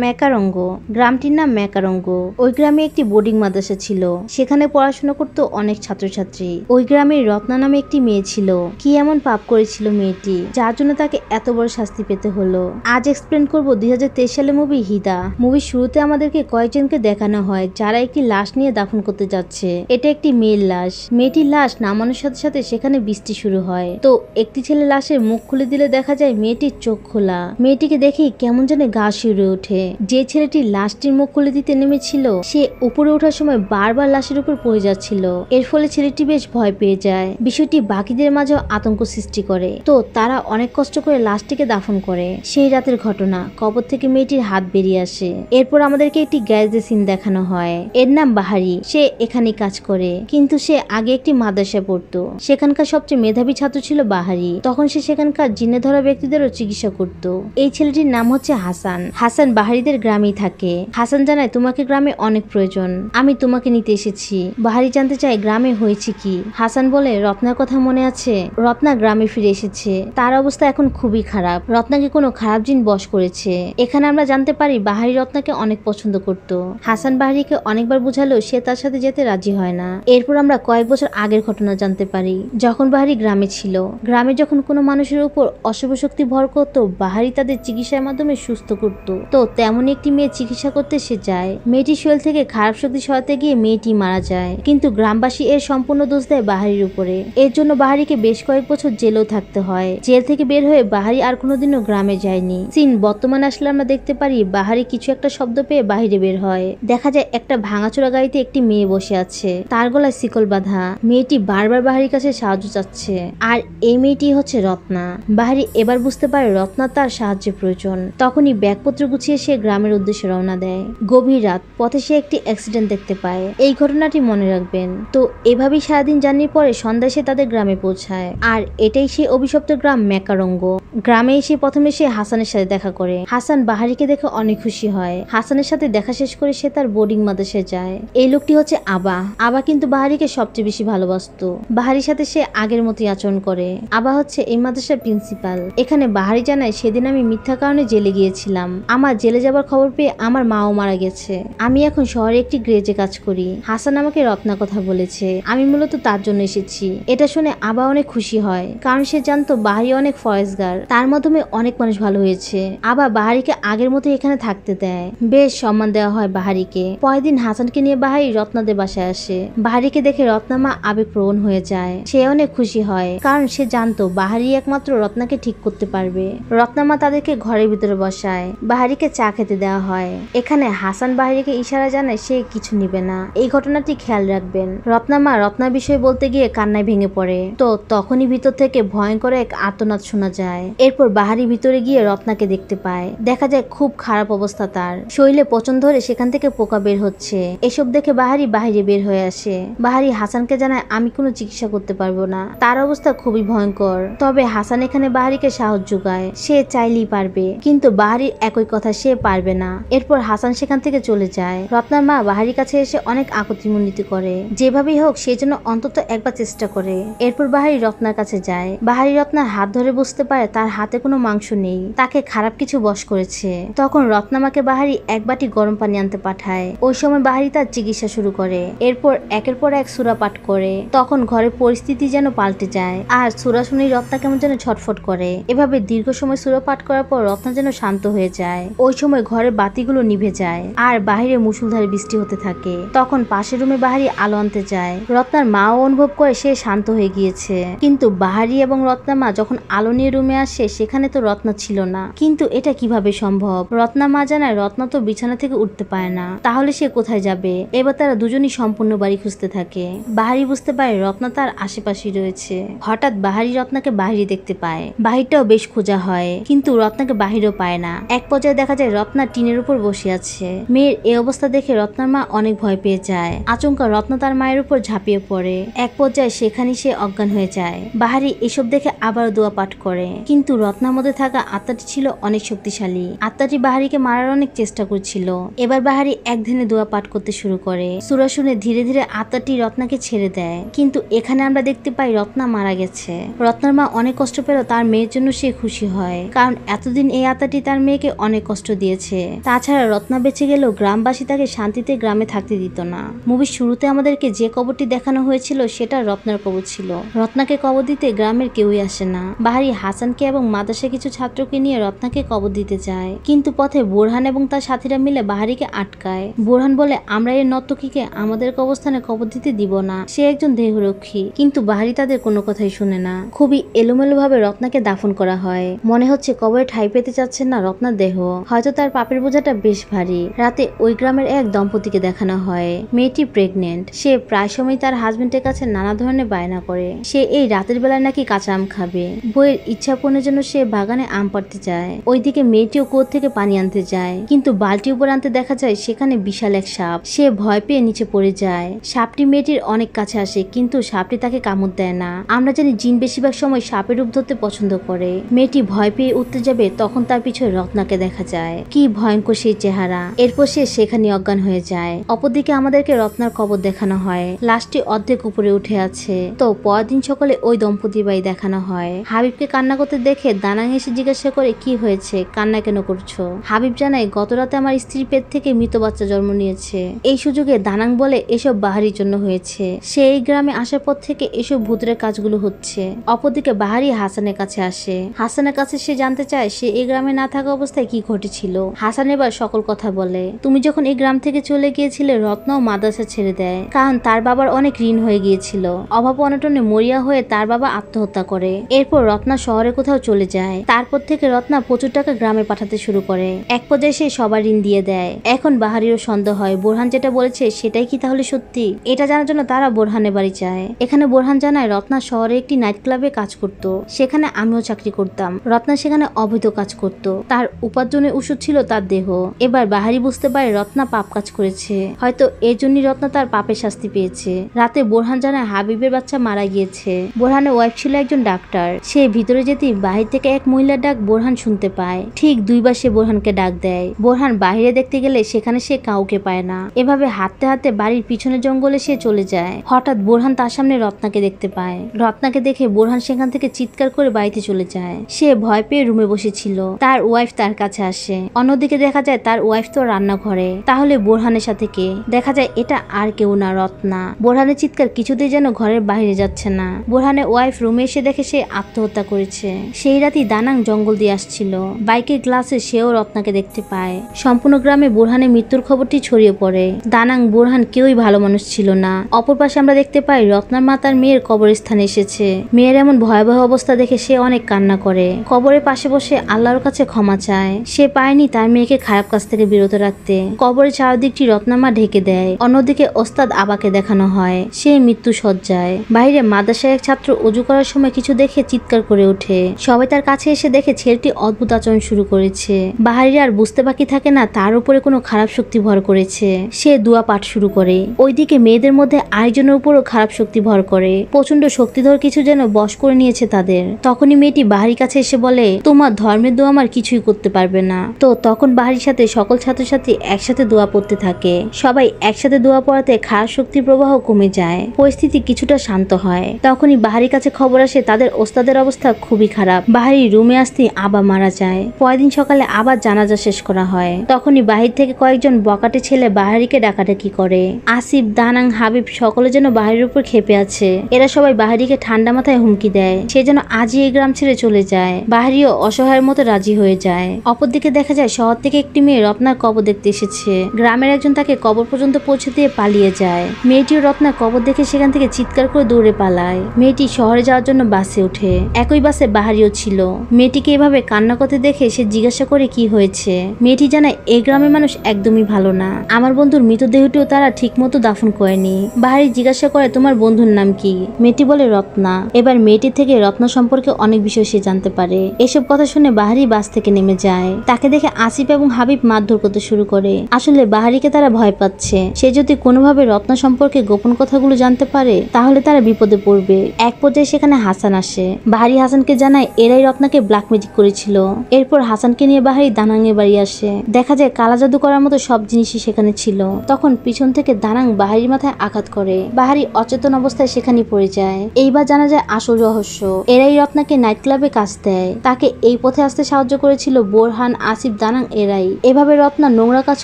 ম্যাকারঙ্গ গ্রামটির নাম ম্যাকারঙ্গ। ওই গ্রামে একটি বোর্ডিং মাদ্রাসা ছিল, সেখানে পড়াশোনা করত অনেক ছাত্রছাত্রী। ওই গ্রামে রত্না নামে একটি মেয়ে ছিল। কি এমন পাপ করেছিল মেয়েটি যার জন্য তাকে এত বড় শাস্তি পেতে হলো? আজ এক্সপ্লেন করব 2023 সালে মুভি হিদা। মুভির শুরুতে আমাদেরকে কয়েকজনকে দেখানো হয় যারা একটি লাশ নিয়ে দাফন করতে যাচ্ছে। এটা একটি মেয়ের লাশ। মেয়েটির লাশ নামানোর সাথে সাথে সেখানে বৃষ্টি শুরু হয়। তো একটি ছেলে লাশের মুখ খুলে দিলে দেখা যায় মেয়েটির চোখ খোলা। মেয়েটিকে দেখেই কেমন যেন গা শিউরে ওঠে। যে ছেলেটি লাশটির মুখ খুলে দিতে নেমেছিল সে উপরে ওঠার সময় বারবার লাশের উপর পড়ে যাচ্ছিল। এর ফলে ছেলেটি বেশ ভয় পেয়ে যায়। বিষয়টি বাকিদের মাঝেও আতঙ্ক সৃষ্টি করে। তো তারা অনেক কষ্ট করে লাশটিকে দাফন করে। সেই রাতের ঘটনা, কবর থেকে মেয়েটির হাত বেরিয়ে আসে। এরপর আমাদেরকে একটি গ্যারেজের সিন দেখানো হয়। এর নাম বাহারি। সে এখানেই কাজ করে, কিন্তু সে আগে একটি মাদ্রাসায় পড়তো। সেখানকার সবচেয়ে মেধাবী ছাত্র ছিল বাহারি। তখন সে সেখানকার জিনে ধরা ব্যক্তিদেরও চিকিৎসা করত। এই ছেলেটির নাম হচ্ছে হাসান। হাসান বাহারিদের গ্রামেই থাকে। হাসান জানায় তোমাকে গ্রামে অনেক প্রয়োজন, আমি তোমাকে নিতে এসেছি। বাহারি জানতে চায় গ্রামে হয়েছে কি। হাসান বলে রত্নার কথা মনে আছে? রত্না গ্রামে ফিরে এসেছে, তার অবস্থা এখন খুবই খারাপ। রত্নাকে কোনো খারাপ জিন বশ করেছে। এখানে আমরা জানতে পারি বাহারি রত্নাকে অনেক পছন্দ করত। হাসান বাহারিকে অনেকবার বুঝালেও সে তার সাথে যেতে রাজি হয় না। এরপর আমরা কয়েক বছর আগের ঘটনা জানতে পারি, যখন বাহারি গ্রামে ছিল। গ্রামে যখন কোনো মানুষের উপর অশুভ শক্তি ভর করত, বাহারি তাদের চিকিৎসার মাধ্যমে সুস্থ করত। তো তেমন একটি মেয়ে চিকিৎসা করতে সে যায়। মেয়েটির শরীর থেকে খারাপ শক্তি সরাতে গিয়ে মেয়েটি মারা যায়। কিন্তু গ্রামবাসী এর সম্পূর্ণ দোষ দেয় বাহারির উপরে। এর জন্য বাহারিকে বেশ কয়েক বছর জেলেও থাকতে হয়। জেল থেকে বের হয়ে বাহারি আর কোনোদিনও গ্রামে যায়নি। সিন বর্তমানে আসলে আমরা দেখতে পারি বাহারি কিছু একটা শব্দ পেয়ে বাহিরে বের হয়। দেখা যায় একটা ভাঙাচোরা গাড়িতে একটি মেয়ে বসে আছে, তার গলায় শিকল বাঁধা। মেয়েটি বারবার বাহারির কাছে সাহায্য চাচ্ছে। আর এই মেয়েটি হচ্ছে রত্না। বাহারি এবার বুঝতে পারে রত্না তার সাহায্যের প্রয়োজন। তখনই ব্যাগপত্র গুছিয়ে সে গ্রামের উদ্দেশ্যে রওনা দেয়। গভীর রাত, পথে সে একটি অ্যাক্সিডেন্ট দেখতে পায়। এই ঘটনাটি মনে রাখবেন। তো এভাবেই সারাদিন জার্নির পরে সন্ধ্যায় সে তাদের গ্রামে পৌঁছায়। আর এটাই সেই অভিশপ্ত গ্রাম ম্যাকারঙ্গ। গ্রামে এসে প্রথমে সে হাসানের সাথে দেখা করে। হাসান বাহারিকে দেখে অনেক খুশি হয়। হাসানের সাথে দেখা শেষ করে সে তার বোর্ডিং মাদ্রাসায় যায়। এই লোকটি হচ্ছে আবা। আবা কিন্তু বাহারিকে সবচেয়ে বেশি ভালোবাসতো। বাহারির সাথে সে আগের মতোই আচরণ করে। আবা হচ্ছে এই মাদ্রাসার প্রিন্সিপাল। এখানে বাহারি জানায় সেদিন আমি মিথ্যা কারণে জেলে গিয়েছিলাম। আমার জেলে যাবার খবর পেয়ে আমার মাও মারা গেছে। আমি এখন শহরে একটি গ্রেজে কাজ করি। হাসান আমাকে রত্না কথা বলেছে, আমি মূলত তার জন্য এসেছি। এটা শুনে আবা অনেক খুশি হয়, কারণ সে জানতো বাহারি অনেক ফরেজগার, তার মাধ্যমে অনেক মানুষ ভালো হয়েছে। আবা বাহারিকে আগের মতো এখানে থাকতে দেয়। বেশ সম্মান দেওয়া হয় বাহারিকে। পরের দিন হাসানকে নিয়ে বাহারি রত্নাদের বাসায় আসে। বাহারিকে দেখে রত্নামা আবেগপ্রবণ হয়ে যায়। সে অনেক খুশি হয়, কারণ সে জানতো বাহারি একমাত্র রত্নাকে ঠিক করতে পারবে। রত্নামা তাদেরকে ঘরের ভিতরে বসায়। বাহারিকে চা খেতে দেওয়া হয়। এখানে হাসান বাহারিকে ইশারা জানায় সে কিছু নিবে না। এই ঘটনাটি খেয়াল রাখবেন। রত্নামা রত্না বিষয় বলতে গিয়ে কান্নায় ভেঙে পড়ে। তো তখনই ভিতর থেকে ভয়ঙ্কর এক আর্তনাদ শোনা যায়। এরপর বাহারি ভিতরে গিয়ে রত্নাকে দেখতে পায়। দেখা যায় খুব খারাপ অবস্থা তার। শরীরে পচন ধরে সেখান থেকে পোকা বের হচ্ছে। এসব দেখে বাহারি বাহিরে বের হয়ে আসে। বাহারি হাসানকে জানায় আমি কোনো চিকিৎসা করতে পারবো না, তার অবস্থা খুবই ভয়ঙ্কর। তবে হাসান এখানে বাহারিকে সাহস যোগায়, সে চাইলেই পারবে। কিন্তু বাহারির একই কথা, সে পারবে না। এরপর হাসান সেখান থেকে চলে যায়। রত্নার মা বাহারির কাছে এসে অনেক আকুতি মিনতি করে, যেভাবেই হোক সেই জন্য অন্তত একবার চেষ্টা করে। এরপর বাহারি রত্নার কাছে যায়। বাহারি রত্নার হাত ধরে বুঝতে পারে তার হাতে কোনো মাংস নেই, তাকে খারাপ কিছু বশ করেছে। তখন রত্নামাকে বাহারি এক বাটি গরম পানি আনতে পাঠায়। ওই সময় বাহারি তার চিকিৎসা শুরু করে। এরপর একের পর এক সূরা পাঠ করে। তখন ঘরের পরিস্থিতি যেন পাল্টে যায়। আর সূরা শুনেই রত্না কেমন যেন ছটফট করে। এভাবে দীর্ঘ সময় সূরা পাঠ করার পর রত্না যেন শান্ত হয়ে যায়। ওই সময় ঘরের বাতিগুলো নিভে যায় আর বাহিরে মুষলধারে বৃষ্টি হতে থাকে। তখন পাশের রুমে বাহারি আলো আনতে যায়। রত্নার মাও অনুভব করে সে শান্ত হয়ে গিয়েছে। কিন্তু বাহারি এবং রত্না মা যখন আলো নিয়ে রুমে আসে সেখানে তো রত্না ছিল না। কিন্তু এটা কিভাবে সম্ভব? রত্না মা জানায় রত্না তো বিছানা থেকে উঠতে পারে না, তাহলে সে কোথায় যাবে? এবার তারা দুজনই সম্পূর্ণ বাড়ি খুঁজতে থাকে। বাহারি বুঝতে পারে রত্না তার আশেপাশেই রয়েছে। হঠাৎ বাহারি রত্নাকে বাহিরে দেখতে পায়। বাহিরটাও বেশ খোঁজা হয়, কিন্তু রত্নাকে বাহিরেও পায় না। এক পর্যায়ে দেখা যায় রত্না রত্না টিনের উপর বসে আছে। মেয়ের এই অবস্থা দেখে রত্নার মা অনেক ভয় পেয়ে যায়। আচমকা রত্না তার মায়ের উপর ঝাঁপিয়ে পড়ে। এক পর্যায়ে সেখানে সে অজ্ঞান হয়ে যায়। বাহারি এসব দেখে আবারও দোয়া পাঠ করে, কিন্তু রত্নার মধ্যে থাকা আত্মাটি ছিল অনেক শক্তিশালী। আত্মাটি বাহারিকে মারার অনেক চেষ্টা করছিল। এবার বাহারি এক ধ্যানে দোয়া পাঠ করতে শুরু করে। সূরা শুনে ধীরে ধীরে আত্মাটি রত্নাকে ছেড়ে দেয়, কিন্তু এখানে আমরা দেখতে পাই রত্না মারা গেছে। রত্নার মা অনেক কষ্ট পেল, তার মেয়ের জন্য সে খুশি হয়, কারণ এতদিন এই আত্মাটি তার মেয়েকে অনেক কষ্ট দিয়েছে। তাছাড়া রত্না বেঁচে গেলেও গ্রামবাসী তাকে শান্তিতে গ্রামে থাকতে দিত না। মুভির শুরুতে আমাদেরকে যে কবরটি দেখানো হয়েছিল সেটা রত্নার কবর ছিল। রত্নাকে কবর দিতে গ্রামের কেউই আসে না। বাহারি হাসানকে এবং মাদ্রাসার কিছু ছাত্রকে নিয়ে রত্নাকে কবর দিতে যায়, কিন্তু পথে বোরহান এবং তার সাথীরা মিলে বাহারিকে আটকায়। বোরহান বলে, আমরা এই নর্তকীকে আমাদের কবরস্থানে কবর দিতে দিব না, সে একজন দেহরক্ষী। কিন্তু বাহারি তাদের কোনো কথাই শুনে না। খুবই এলোমেলো ভাবে রত্নাকে দাফন করা হয়। মনে হচ্ছে কবরে ঠাঁই পেতে চাচ্ছেন না রত্নার দেহ, হয়তো তার পাপের বোঝাটা বেশ ভারী। রাতে ওই গ্রামের এক দম্পতিকে দেখানো হয়। মেয়েটি প্রেগনেন্ট। সে প্রায় সময় তার হাজবেন্ডের কাছে নানা ধরনের বায়না করে। সে এই রাতের বেলায় নাকি কাঁচা আম খাবে। বইয়ের ইচ্ছা পূরণের জন্য সে বাগানে আম পাড়তে যায়। ওইদিকে মেয়েটিও কুয়ো থেকে পানি আনতে যায়, কিন্তু বালতি উপর আনতে দেখা যায় সেখানে বিশাল এক সাপ। সে ভয় পেয়ে নিচে পড়ে যায়। সাপটি মেয়েটির অনেক কাছে আসে, কিন্তু সাপটি তাকে কামড় দেয় না। আমরা জানি জিন বেশিরভাগ সময় সাপের রূপ ধরতে পছন্দ করে। মেয়েটি ভয় পেয়ে উঠতে যাবে, তখন তার পিছনে রত্নাকে দেখা যায়। কি ভয়ঙ্কর সেই চেহারা। এরপর সে সেখানে অজ্ঞান হয়ে যায়। অপরদিকে আমাদেরকে রত্নার কবর দেখানো হয়। লাশটি অর্ধেক উপরে উঠে আছে। তো পরদিন সকালে ওই দম্পতির বাড়ি দেখানো হয়। হাবিবকে কান্না করতে দেখে দানাং এসে জিজ্ঞাসা করে, কি হয়েছে, কান্না কেন করছো? হাবিব জানায়, গত রাতে আমার স্ত্রীর পেট থেকে মৃত বাচ্চা জন্ম নিয়েছে। এই সুযোগে দানাং বলে, এসব বাহারির জন্য হয়েছে। সে এই গ্রামে আসার পর থেকে এসব ভূতের কাজগুলো হচ্ছে। অপরদিকে বাহারি হাসানের কাছে আসে। হাসানের কাছে সে জানতে চায় সে এই গ্রামে না থাকা অবস্থায় কি ঘটেছিল। হাসান এবার সকল কথা বলে। তুমি যখন এই গ্রাম থেকে চলে গিয়েছিলে, রত্নাও মাদ্রাসা ছেড়ে দেয়, কারণ তার বাবার অনেক ঋণ হয়ে গিয়েছিল। অভাব অনটনে মরিয়া হয়ে তার বাবা আত্মহত্যা করে। এরপর রত্না শহরে কোথাও চলে যায়। তারপর থেকে রত্না প্রচুর টাকা গ্রামে পাঠাতে শুরু করে। এক পর্যায়ে সে সবার ঋণ দিয়ে দেয়। এখন বাহারিরও সন্দেহ হয় বোরহান যেটা বলেছে সেটাই কি তাহলে সত্যি। এটা জানার জন্য তারা বোরহানের বাড়ি যায়। এখানে বোরহান জানায় রত্না শহরে একটি নাইট ক্লাবে কাজ করত, সেখানে আমিও চাকরি করতাম। রত্না সেখানে অবৈধ কাজ করত। তার উপার্জনের উৎস ছিল তার দেহ। এবার বাহারি বুঝতে পারে রত্না পাপ কাজ করেছে, হয়তো এর জন্যই রত্না তার পাপের শাস্তি পেয়েছে। রাতে বোরহান জানায় হাবিবের বাচ্চা মারা গিয়েছে। বোরহানের ওয়াইফ ছিল একজন ডাক্তার। সে ভিতরে যেতেই বাহির থেকে এক মহিলার ডাক বোরহান শুনতে পায়। ঠিক দুইবার সে বোরহানকে ডাক দেয়। বোরহান বাহিরে দেখতে গেলে সেখানে সে কাউকে পায় না। এভাবে হাঁটতে হাঁটতে বাড়ির পিছনের জঙ্গলে সে চলে যায়। হঠাৎ বোরহান তার সামনে রত্নাকে দেখতে পায়। রত্নাকে দেখে বোরহান সেখান থেকে চিৎকার করে বাড়িতে চলে যায়। সে ভয় পেয়ে রুমে বসেছিল। তার ওয়াইফ তার কাছে আসে। অন্যদিকে দেখা যায় তার ওয়াইফ তো রান্নাঘরে। তাহলে বোরহানের সাথে কে? দেখা যায় এটা আর কেউ না, রত্না। বোরহানের চিৎকার কিছুতেই যেন ঘরের বাইরে যাচ্ছে না। বোরহানের ওয়াইফ রুমে এসে দেখে সে আত্মহত্যা করেছে। সেই রাতেই দানাং জঙ্গল দিয়ে আসছিল। বাইকের গ্লাসে সেও রত্নাকে দেখতে পায়। সম্পূর্ণ গ্রামে বোরহানের মৃত্যুর খবরটি ছড়িয়ে পড়ে। দানাং বোরহান কেউই ভালো মানুষ ছিল না। অপর পাশে আমরা দেখতে পাই রত্নার মা তার মেয়ের কবরস্থানে এসেছে। মেয়ের এমন ভয়াবহ অবস্থা দেখে সে অনেক কান্না করে। কবরের পাশে বসে আল্লাহর কাছে ক্ষমা চায়। সে পায়নি তার মেয়েকে খারাপ কাজ থেকে বিরত রাখতে। কবরের চারদিকটি রত্নার মা ঢেকে দেয়। অন্যদিকে ওস্তাদ আবাকে দেখানো হয়। সে মৃত্যু সজ্জায়। বাইরে মাদ্রাসার এক ছাত্র অজু করার সময় কিছু দেখে চিৎকার করে ওঠে। সবাই তার কাছে এসে দেখে ছেলেটি অদ্ভুত আচরণ শুরু করেছে। বাহারি আর বুঝতে বাকি থাকে না তার উপরে কোনো খারাপ শক্তি ভর করেছে। সে দোয়া পাঠ শুরু করে। ওইদিকে মেয়েদের মধ্যে আরেকজনের উপরও খারাপ শক্তি ভর করে। প্রচন্ড শক্তিধর কিছু যেন বশ করে নিয়েছে তাদের। তখনই মেয়েটি বাহারির কাছে এসে বলে, তোমার ধর্মের দোয়া আমার কিছুই করতে পারবে না। তো তখন বাহারির সাথে সকল ছাত্রছাত্রী একসাথে দোয়া পড়তে থাকে। সবাই একসাথে দোয়া পড়াতে খারাপ শক্তির প্রবাহ কমে যায়। পরিস্থিতি কিছুটা শান্ত হয়। তখনই বাহারির কাছে খবর আসে তাদের ওস্তাদের অবস্থা খুবই খারাপ। বাহারি রুমে আসতে আবা মারা যায়। পরদিন সকালে আবার জানাজা শেষ করা হয়। তখনই বাহির থেকে কয়েকজন বকাটে ছেলে বাহারিকে ডাকাডাকি করে। আসিফ, দানাং, হাবিব সকলে যেন বাহারির উপর ক্ষেপে আছে। এরা সবাই বাহারিকে ঠান্ডা মাথায় হুমকি দেয় সে যেন আজই এই গ্রাম ছেড়ে চলে যায়। বাহারিও অসহায়ের মতো রাজি হয়ে যায়। অপরদিকে দেখা যায় শহর থেকে একটি মেয়ে রত্নার কবর দেখতে এসেছে। গ্রামের একজন তাকে কবর পর্যন্ত পৌঁছে দিয়ে পালিয়ে যায়। মেয়েটিও রত্নার কবর দেখে সেখান থেকে চিৎকার করে দৌড়ে পালায়। মেয়েটি শহরে যাওয়ার জন্য বাসে ওঠে। একই বাসে বাহারিও ছিল। মেয়েটিকে এভাবে কান্না করতে দেখে সে জিজ্ঞাসা করে কি হয়েছে। মেয়েটি জানায় এই গ্রামের মানুষ একদমই ভালো না। আমার বন্ধুর মৃতদেহটিও তারা ঠিক মতো দাফন করেনি। বাহারি জিজ্ঞাসা করে তোমার বন্ধুর নাম কি? মেয়েটি বলে রত্না। এবার মেয়েটি থেকে রত্না সম্পর্কে অনেক বিষয় সে জানতে পারে। এসব কথা শুনে বাহারি বাস থেকে নেমে যায়। তাকে দেখে আসিফ এবং হাবিব মারধর করতে শুরু করে। আসলে বাহারিকে তারা ভয় পাচ্ছে, সে যদি কোনোভাবে রত্না সম্পর্কে গোপন কথাগুলো জানতে পারে তাহলে তারা বিপদে পড়বে। এক পর্যায়ে সেখানে হাসান আসে। বাহারি হাসানকে জানায় এরাই রত্নাকে ব্ল্যাক ম্যাজিক করেছিল। এরপর হাসানকে নিয়ে বাহারি দানাঙের বাড়ি আসে। দেখা যায় কালা জাদু করার মতো সব জিনিসই সেখানে ছিল। তখন পিছন থেকে দানাং বাহারির মাথায় আঘাত করে। বাহারি অচেতন অবস্থায় সেখানেই পড়ে যায়। এইবার জানা যায় আসল রহস্য, এরাই রত্নাকে নাইট ক্লাবে কাজ দেয়। তাকে এই পথে আসতে সাহায্য করেছিল বোরহান, আসিফ, দানাং এরাই। এভাবে রত্না নোংরা কাজ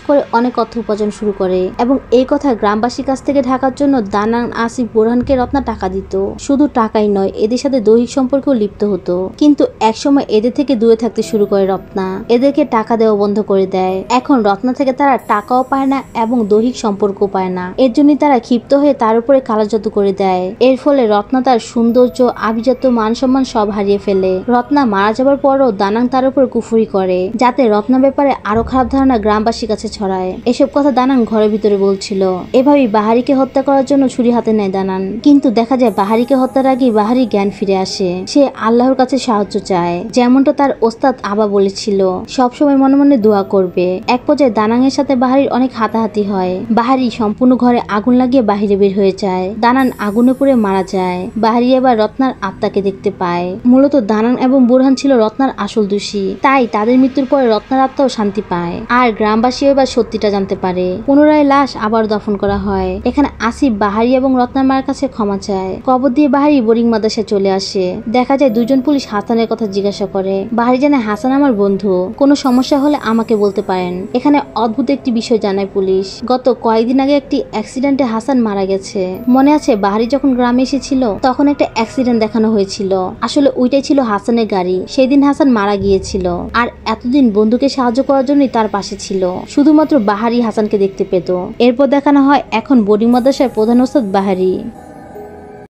করে অনেক অর্থ উপার্জন শুরু করে এবং এই কথা গ্রামবাসীর কাছ থেকে ঢাকার জন্য দানাং, আসিফ, বোরহানকে রত্না টাকা দিত। শুধু টাকাই নয়, এদের সাথে দৈহিক সম্পর্কেও লিপ্ত হতো। কিন্তু একসময় এদের থেকে দূরে থাকতে শুরু করে রত্না, এদেরকে টাকা দেওয়া বন্ধ করে দেয়। এখন রত্না থেকে তারা টাকাও পায় না এবং দৈহিক সম্পর্কও পায় না। এর জন্যই তারা ক্ষিপ্ত হয়ে তার উপরে কালাজাদু করে দেয়। এর ফলে রত্না তার সৌন্দর্য, আভিজাত্য, মান সম্মান সব হারিয়ে ফেলে। রত্না মারা যাবার পরও দানাং তার উপর কুফুরি করে, যাতে রত্না ব্যাপারে আরো খারাপ ধারণা গ্রামবাসীর কাছে ছড়ায়। এসব কথা দানাং ঘরের ভিতরে বলছিল। এভাবেই বাহারিকে হত্যা করার জন্য ছুরি হাতে নেয় দানাং। কিন্তু দেখা যায় বাহারিকে হত্যার আগেই বাহারি জ্ঞান ফিরে আসে। সে আল্লাহর কাছে সাহায্য চায়, যেমনটা তার ওস্তাদ আবা বলেছিল সবসময় মনে মনে দোয়া করবে। এক পর্যায়ে দানাং এর সাথে বাহারির অনেক হাতাহাতি হয়। বাহারি সম্পূর্ণ ঘরে আগুন লাগিয়ে বাহিরে বের হয়ে যায়। দানাং আগুনে পুড়ে মারা যায়। বাহারি এবার রত্নার আত্মাকে দেখতে পায়। মূলত দানাং এবং বুরহান ছিল রত্নার আসল দোষী, তাই তাদের মৃত্যুর পরে রত্নার আত্মাও শান্তি পায়। আর গ্রামবাসী এবার সত্যিটা জানতে পারে। পুনরায় লাশ আবার দফন করা হয়। এখানে আসিফ বাহারি এবং রত্নার মার কাছে ক্ষমা চায়। কবর দিয়ে বাহারি বোরিং মাদ্রাসায় চলে আসে। দেখা যায় দুজন পুলিশ হাসানের কথা জিজ্ঞাসা করে। বাহারি জানায় হাসান আমার বন্ধু, কোনো সমস্যা হলে আমাকে বলতে পারেন। এখানে অদ্ভুত একটি বিষয় জানায় পুলিশ, গত কয়েকদিন আগে একটি অ্যাক্সিডেন্টে হাসান মারা গেছে। মনে আছে বাহারি যখন গ্রামে এসেছিল তখন একটা অ্যাক্সিডেন্ট দেখানো হয়েছিল। আসলে ওইটাই ছিল হাসানের গাড়ি। সেই দিন হাসান মারা গিয়েছিল আর এতদিন বন্ধুকে সাহায্য করার জন্যই তার পাশে ছিল। শুধুমাত্র বাহারি হাসানকে দেখতে পেত। এরপর দেখানো হয় এখন বোর্ডিং মাদ্রাসার প্রধান ওস্তাদ বাহারি।